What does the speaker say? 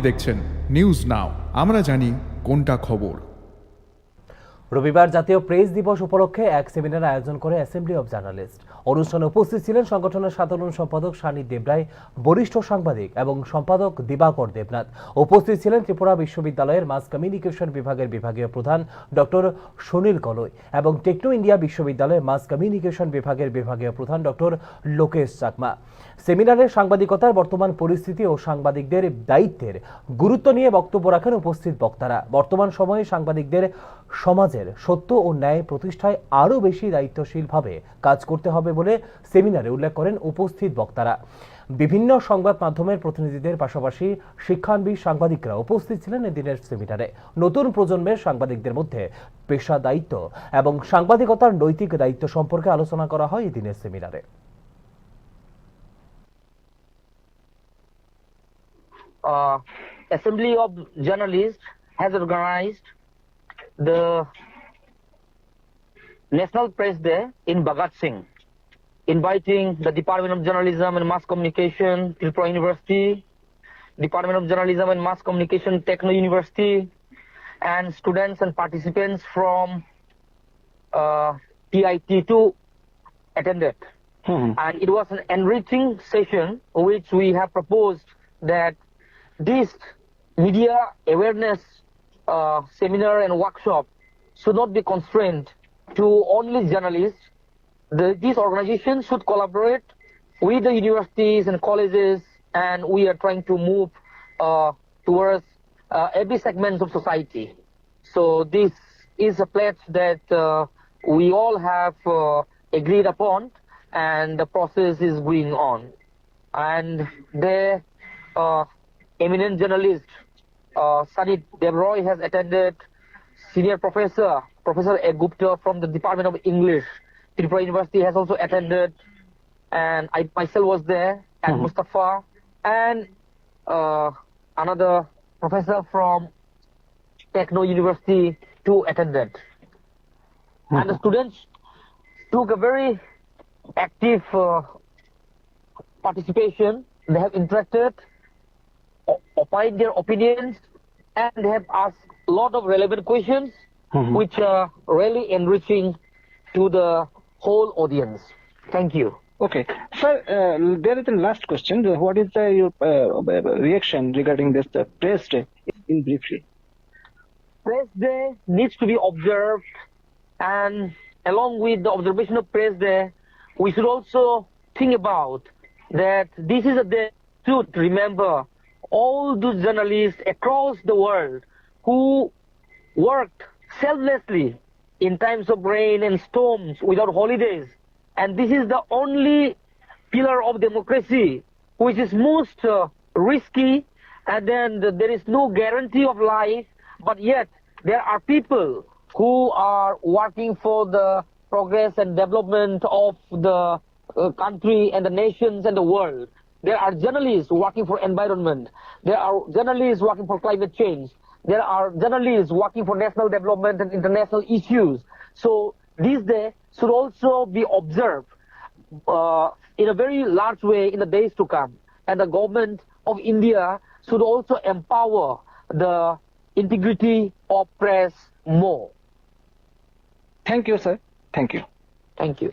দেখছেন news now, আমরা জানি কোনটা খবর। রবিবার জাতীয় প্রেস দিবস উপলক্ষে এক সেমিনার আয়োজন করে অ্যাসেম্বলি অব জার্নালিস্ট। অনুষ্ঠানে উপস্থিত ছিলেন সংগঠনের সাধারণ সম্পাদক সানি দেবরায়, বরিষ্ঠ সাংবাদিক এবং সম্পাদক দিবাকর দেবনাথ। উপস্থিত ছিলেন ত্রিপুরা বিশ্ববিদ্যালয়ের মাস কমিউনিকেশন বিভাগের বিভাগীয় প্রধান ডক্টর সুনীল কলই এবং টেকনো ইন্ডিয়া বিশ্ববিদ্যালয়ের মাস কমিউনিকেশন বিভাগের বিভাগীয় প্রধান ডক্টর লোকেশ চাকমা। সেমিনারে সাংবাদিকতার বর্তমান পরিস্থিতি ও সাংবাদিকদের দায়িত্বের গুরুত্ব নিয়ে বক্তব্য রাখেন উপস্থিত বক্তারা। বর্তমান সময়ে সাংবাদিকদের সমাজের সত্য ও ন্যায় প্রতিষ্ঠায় আরও বেশি দায়িত্বশীলভাবে কাজ করতে হবে বলে সেমিনারে উল্লেখ করেন উপস্থিত বক্তারা। বিভিন্ন সংবাদ মাধ্যমের প্রতিনিধিদের পাশাপাশি শিক্ষানবিদ সাংবাদিকরা উপস্থিত ছিলেন এদিনের সেমিনারে। নতুন প্রজন্মের সাংবাদিকদের মধ্যে পেশা দায়িত্ব এবং সাংবাদিকতার নৈতিক দায়িত্ব সম্পর্কে আলোচনা করা হয় এদিনের সেমিনারে। Assembly of Journalists has organized the National Press Day in Bhagat Singh, inviting the Department of Journalism and Mass Communication, Tripura University, Department of Journalism and Mass Communication, Techno University, and students and participants from TIT2 attended. And it was an enriching session which we have proposed that this media awareness seminar and workshop should not be constrained to only journalists. These organizations should collaborate with the universities and colleges, and we are trying to move towards every segment of society. So this is a pledge that we all have agreed upon, and the process is going on. And the eminent journalist Sani Devroy has attended. Senior Professor A. Gupta from the Department of English, Tripura University, has also attended, and I myself was there, and Mustafa, and another professor from Techno University too attended. And the students took a very active participation. They have interacted, opined their opinions, and they have asked a lot of relevant questions which are really enriching to the whole audience. Thank you. Okay. Sir, there is a last question. What is your reaction regarding this press day in briefly? Press Day needs to be observed, and along with the observation of Press Day, we should also think about that this is a day to remember all those journalists across the world who worked selflessly in times of rain and storms without holidays. And this is the only pillar of democracy which is most risky, and then there is no guarantee of life, but yet there are people who are working for the progress and development of the country and the nations and the world. There are journalists working for environment. There are journalists working for climate change. There are journalists working for national development and international issues. So this day should also be observed in a very large way in the days to come. And the government of India should also empower the integrity of press more. Thank you, sir. Thank you. Thank you.